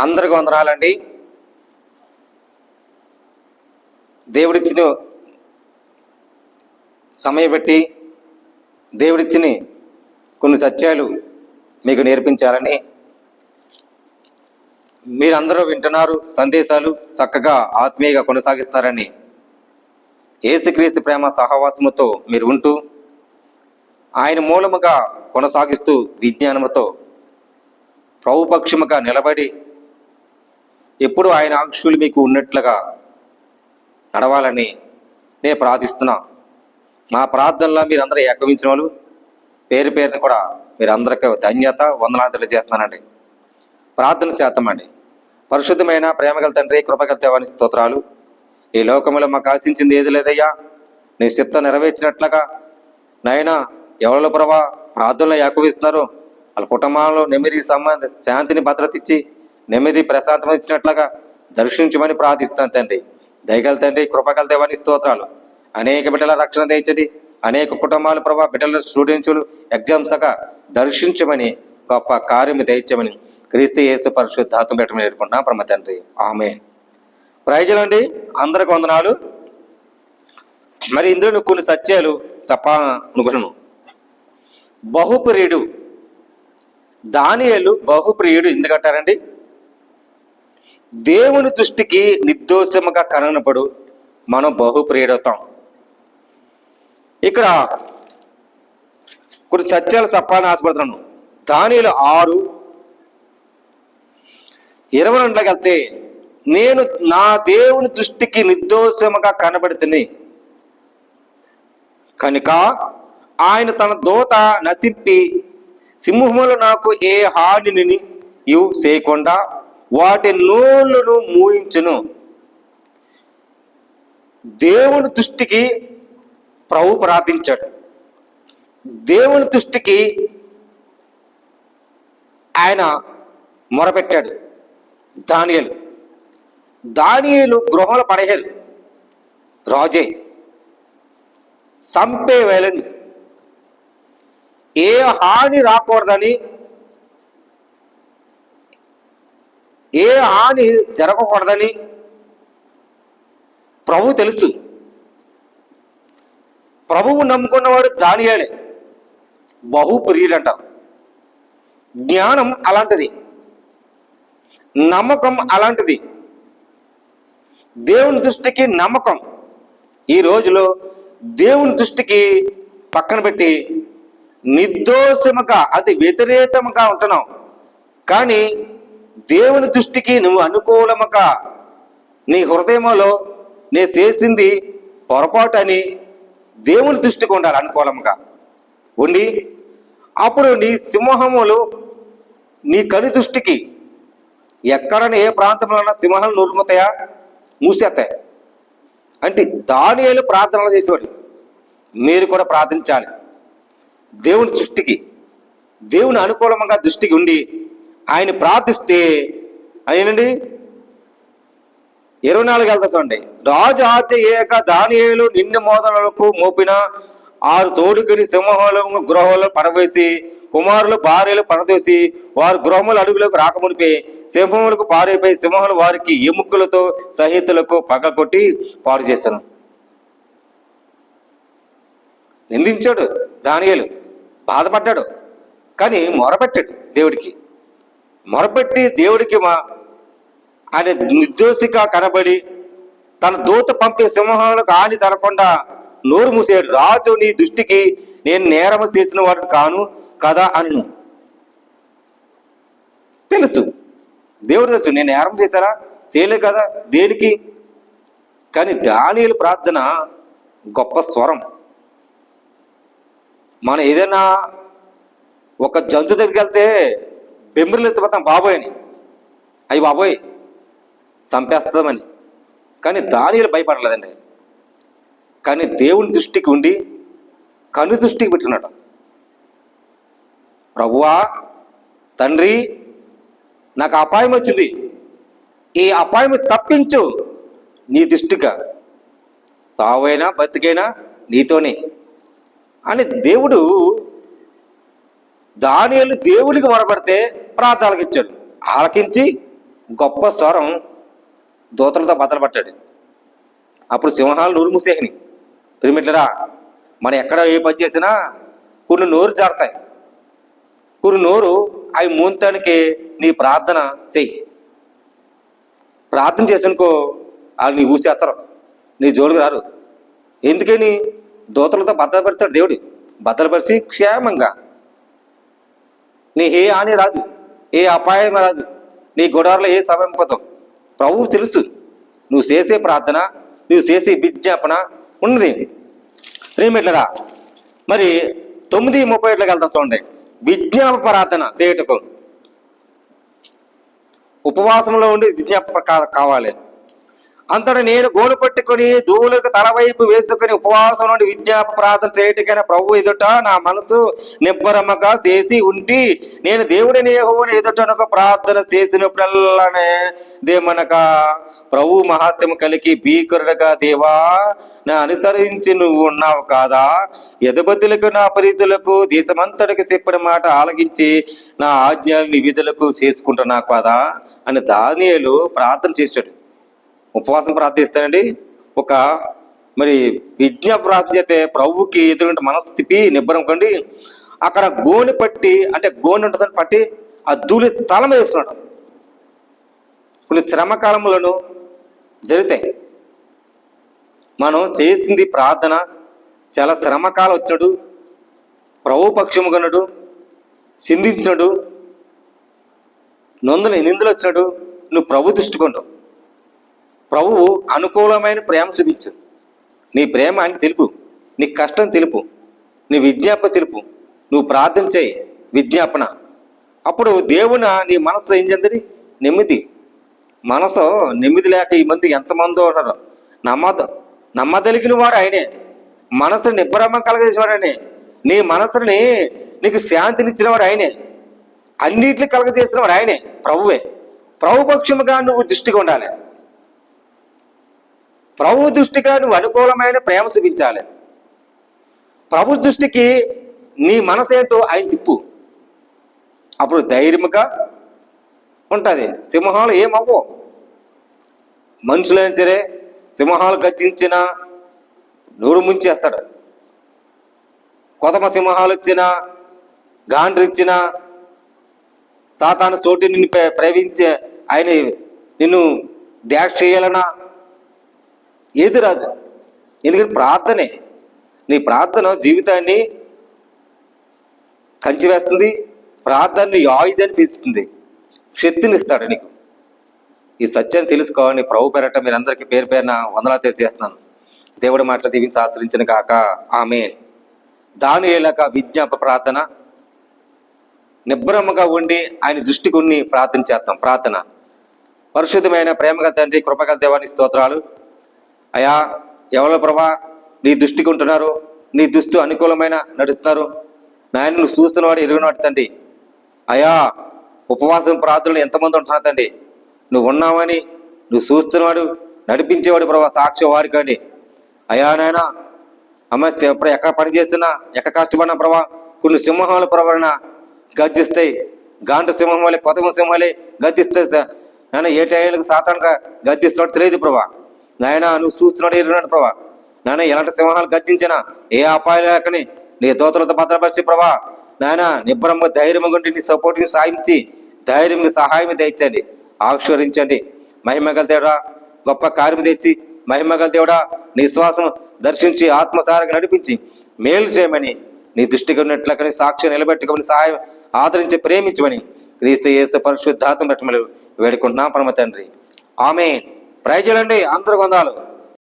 అందరికి వందనాలండి. దేవుడిచ్చిన సమయం పెట్టి దేవుడిచ్చిన కొన్ని సత్యాలు మీకు నేర్పించాలని మీరందరూ వింటున్నారు. సందేశాలు చక్కగా ఆత్మీయంగా కొనసాగిస్తారని యేసుక్రీస్తు ప్రేమ సహవాసముతో మీరు ఉంటూ ఆయన మూలముగా కొనసాగిస్తూ విజ్ఞానముతో ప్రభుపక్షముగా నిలబడి ఎప్పుడు ఆయన ఆంక్షలు మీకు ఉన్నట్లుగా నడవాలని నేను ప్రార్థిస్తున్నా. మా ప్రార్థనలో మీరందరూ ఏకమించిన వాళ్ళు పేరు పేరుని కూడా మీరందరికీ ధన్యత వందనాలు తెలియజేస్తున్నానండి. ప్రార్థన చేస్తామండి. పరిశుద్ధమైన ప్రేమగల తండ్రి, కృపగల దేవాని స్తోత్రాలు. ఈ లోకంలో మాకు ఆశించింది ఏది లేదయ్యా, నీ చిత్తం నెరవేర్చినట్లుగా నాయనా ఎవరిలో ప్రభా ప్రార్థనలో ఏకవిస్తున్నారు వాళ్ళ కుటుంబాల్లో నెమ్మది శాంతిని భద్రత ఇచ్చి నెమ్మది ప్రశాంతం ఇచ్చినట్లుగా దర్శించమని ప్రార్థిస్తాను తండ్రి. దయగల తండ్రి, కృపగల దేవాని స్తోత్రాలు. అనేక బిడ్డల రక్షణ తెచ్చండి. అనేక కుటుంబాలు ప్రభా బిడ్డల స్టూడెంట్స్లు ఎగ్జామ్స్గా దర్శించమని గొప్ప కార్యము దయచమని క్రీస్తు యేసు పరిశుద్ధాత్మ పెట్టమని నేర్చుకుంటున్నాం పరమ తండ్రి. ఆమేన్. ప్రయోజనండి, అందరికి వందనాలు. మరి ఇందులో కొన్ని సత్యాలు చెప్పాలనుకున్నాను. బహుప్రియుడు దానియేలు బహుప్రియుడు ఎందుకంటారండి? దేవుని దృష్టికి నిర్దోషముగా కననప్పుడు మనం బహుప్రియుడవుతాం. ఇక్కడ కొన్ని సత్యాలు చెప్పాలని ఆశపడుతున్నాను. దానియేలు 6:22 వెళ్తే, నేను నా దేవుని దృష్టికి నిర్దోషముగా కనబడుతుంది కనుక ఆయన తన దూత నశింపి సింహములు నాకు ఏ హానిని చేయకుండా వాటి నోళ్ళను మూయించును. దేవుని దృష్టికి ప్రభు ప్రార్థించాడు. దేవుని దృష్టికి ఆయన మొరపెట్టాడు. దానియేలు గృహంలో పడేయారు. రాజే సంపే వేళని ఏ హాని రాకూడదని, ఏ హాని జరగకూడదని ప్రభు తెలుసు. ప్రభువు నమ్ముకున్నవాడు దానియేలే బహుప్రియుడు అంటారు. జ్ఞానం అలాంటిది, నమ్మకం అలాంటిది. దేవుని దృష్టికి నమ్మకం ఈ రోజులో దేవుని దృష్టికి పక్కన పెట్టి నిర్దోషముగా అది వ్యతిరేకముగా ఉంటున్నావు. కానీ దేవుని దృష్టికి నువ్వు అనుకూలముగా నీ హృదయంలో నేను చేసింది పొరపాటు అని దేవుని దృష్టికి ఉండాలి. అనుకూలంగా ఉండి అప్పుడు నీ సింహములు నీ కని దృష్టికి ఎక్కడైనా ఏ ప్రాంతంలో సింహాలు నురుముతాయా, మూసేస్తాయి. అంటే దానియేలు ప్రార్థనలు చేసేవాడు. మీరు కూడా ప్రార్థించాలి. దేవుని దృష్టికి, దేవుని అనుకూలంగా దృష్టికి ఉండి ఆయన ప్రార్థిస్తే ఆయనండి 24 వెళ్తుందండి. రాజు ఆజ్ఞ ఏక దానియేలు నిన్ను మోదలకు మోపిన 6 తోడుకుని సింహాలను గృహంలో పడవేసి కుమారులు భార్యలు పడదోసి వారు గృహముల అడుగులకు రాకమునిపే సింహములకు పారైపోయి సింహములు వారికి ఎముకలతో సహితులకు పగకొట్టి పాడు చేశాను. నిందించాడు దానియేలు, బాధపడ్డాడు. కానీ మొరపెట్టాడు దేవుడికి. మొరపెట్టి దేవుడికి ఆయన నిర్దోషిగా కనబడి తన దూత పంపే సింహాలకు హాని తరకుండా నోరు మూసాడు. రాజు నీ దృష్టికి నేను నేరము చేసిన వాడు కాను కదా అను. తెలుసు, దేవుడు తెలుసు నేను నేరం చేశారా, చేయలే కదా, దేనికి. కానీ దానియేలు ప్రార్థన గొప్ప స్వరం. మనం ఏదైనా ఒక జంతు దగ్గరికి వెళ్తే బెంబులు ఎత్తిపోతాం బాబోయ్ అని, అయ్యి బాబోయ్ చంపేస్తామని. కానీ దానియేలు భయపడలేదండి. కానీ దేవుని దృష్టికి ఉండి కను దృష్టికి పెట్టుకున్నాడు. ప్రభువా తండ్రి, నాకు అపాయం వచ్చింది, ఈ అపాయం తప్పించు నీ దృష్టిగా, సావైనా బతికైనా నీతోనే అని దేవుడు దానియేలు దేవుడికి మొరపెడితే ప్రార్థనలకు ఇచ్చాడు. ఆలకించి గొప్ప స్వరం దూతలతో బద్దలపట్టాడు. అప్పుడు సింహాలు నోరు మూసేయని. ప్రియమిట్లరా, మనం ఎక్కడ ఏ పని చేసినా కొన్ని నోరు జారుతాయి, కొన్ని నోరు అవి మూంతానికి నీ ప్రార్థన చెయ్యి. ప్రార్థన చేసినకో వాళ్ళు నీ ఊసేస్తారు, నీ జోలికి రారు. ఎందుకని? దూతలతో భద్రపడతాడు దేవుడు. భద్రపరిచి క్షేమంగా నీ ఏ హాని రాదు, ఏ అపాయం రాదు, నీ గుడారులో ఏ సమయం పోతాం. ప్రభువు తెలుసు నువ్వు చేసే ప్రార్థన, నువ్వు చేసే విజ్ఞాపన ఉన్నది. ప్రియమిట్లరా, మరి 9:37 వెళ్తాం చూడండి. విజ్ఞాప ప్రార్థన చేయటకు ఉపవాసంలో ఉండి విజ్ఞాప కావాలి. అంతటా నేను గోలు పట్టుకొని దూలకు తలవైపు వేసుకుని ఉపవాసం నుండి విజ్ఞాప ప్రార్థన చేయటకైనా ప్రభు ఎదుట నా మనసు నిబ్బరమ్మగా చేసి ఉండి నేను దేవుడిని యెహోవాను ఎదుటనొక ప్రార్థన చేసినప్పుడల్లానే దేమనక ప్రభు మహాత్మ్యం కలిగి భీకరుడుగా, దేవా నా అనుసరించి నువ్వు ఉన్నావు కాదా, యథబతులకు నా పరిధులకు దేశమంతటికి చెప్పిన మాట ఆలకించి నా ఆజ్ఞల్ని విధులకు చేసుకుంటున్నా కాదా అని దానియేలు ప్రార్థన చేశాడు. ఉపవాసం ప్రార్థిస్తానండి. ఒక మరి విజ్ఞాప ప్రార్థన చేస్తే ప్రభువుకి ఎదురు మనసు తిప్పి నిబ్బరం కండి. అక్కడ గోనె పట్టి, అంటే గోనె ఉంటుంది పట్టి ఆ ధూళి తల మీద వేస్తున్నాడు. కొన్ని శ్రమ కాలములను జరుగుతాయి. మనం చేసింది ప్రార్థన, చాలా శ్రమకాలం వచ్చాడు, ప్రభు పక్షముగనుడు, చిందించాడు, నిందులు వచ్చాడు, నువ్వు ప్రభు దృష్టికొంటావు. ప్రభువు అనుకూలమైన ప్రేమ చూపించు. నీ ప్రేమ ఆయనకి తెలుపు, నీ కష్టం తెలుపు, నీ విజ్ఞాపన తెలుపు, నువ్వు ప్రార్థన చేయి విజ్ఞాపన. అప్పుడు దేవుని నీ మనసు ఏం చెంది నెమ్మది. మనసు నెమ్మది లేక ఈ మంది ఎంతమందో ఉన్నారు. నమ్మదలిగిన వాడు ఆయనే, మనసు నిబ్బరమ్మ కలగజేసేవాడు ఆయనే, నీ మనసుని నీకు శాంతినిచ్చిన వాడు ఆయనే, అన్నిటిని కలగజేసిన వాడు ఆయనే, ప్రభువే. ప్రభు పక్షముగా నువ్వు దృష్టిగా ఉండాలి. ప్రభు దృష్టిగా నువ్వు అనుకూలమైన ప్రేమ చూపించాలి. ప్రభు దృష్టికి నీ మనసు ఏంటో ఆయన తిప్పు. అప్పుడు ధైర్యంగా ఉంటుంది. సింహాలు ఏమవ్వో, మనుషులైనా సరే సింహాలు గర్జించిన నోరు ముంచేస్తాడు. కొదమ సింహాలు వచ్చిన, గాండ్రిచ్చిన, సాతాను చోటి నిన్ను ప్రవేశించే ఆయన నిన్ను డాష్ చేయాలన్నా ఏది రాదు. ఎందుకంటే ప్రార్థనే, నీ ప్రార్థన జీవితాన్ని కంచి వేస్తుంది, ప్రార్థనని ఆయుధాన్ని తీస్తుంది, శక్తిని ఇస్తాడు నీకు. ఈ సత్యాన్ని తెలుసుకోవాలని ప్రభు పేరట మీరందరికీ పేరు పేరున వందనాలు తెలియజేస్తున్నాను. దేవుడి మాటలు దీవించి ఆశ్రయించిన కాక ఆమేన్. దానియేలుగా విజ్ఞాప ప్రార్థన, నిబ్బరముగా ఉండి ఆయన దృష్టికి ఉన్ని ప్రార్థన చేస్తాం. ప్రార్థన పరిశుద్ధమైన ప్రేమగల తండ్రి, కృపగల దేవానికి స్తోత్రాలు. అయా, ఎవరో ప్రభా నీ దృష్టికి ఉంటున్నారు, నీ దృష్టి అనుకూలమైన నడుస్తున్నారు నాయన, నువ్వు చూస్తున్నవాడు ఎరుగునవాడు తండ్రి. అయా, ఉపవాసం ప్రార్థనలు ఎంతమంది ఉంటున్నారు తండ్రి, నువ్వు ఉన్నావని, నువ్వు చూస్తున్నవాడు, నడిపించేవాడు ప్రభా, సాక్ష్యం వారి కండి. అయా నాయన, అమ్మస్య ఎక్కడ పని చేస్తున్నా, ఎక్కడ కష్టపడినా ప్రభా, కొన్ని సింహాలు ప్రభాన గర్జిస్తాయి. గాంట సింహం వల్లే, కొత్త సింహాలే గర్జిస్తాయి సార్ నాయన. ఏ టైంలకు సాతానుగా గర్జిస్తాడు తెలియదు ప్రభా. నాయన నువ్వు చూస్తున్నాడు ఎరుగున్నాడు ప్రభా. నాయన ఎలాంటి సింహాలు గర్జించినా ఏ అపాయాలు లేకని నీ దోతలతో భద్రపరిచి ప్రభా నాయన నిబ్బరంగా ధైర్యంగా ఉండి నీ సపోర్ట్ని సాయించి ధైర్యంగా సహాయం తెచ్చండి, ఆశీర్వదించండి. మహిమగల దేవుడా, గొప్ప కార్యం తెచ్చి మహిమగల దేవుడా నీ శ్వాసం దర్శించి ఆత్మసారంగా నడిపించి మేలు చేయమని, నీ దృష్టిగా ఉన్నట్లకని సాక్ష్యం నిలబెట్టుకోమని, సహాయం ఆదరించి ప్రేమించమని క్రీస్తు యేసు పరిశుద్ధాత్మ బట్టి వేడుకుంటున్నాం పరమ తండ్రి. ఆమేన్. ప్రైజులండి, అందరూ వందనాలు.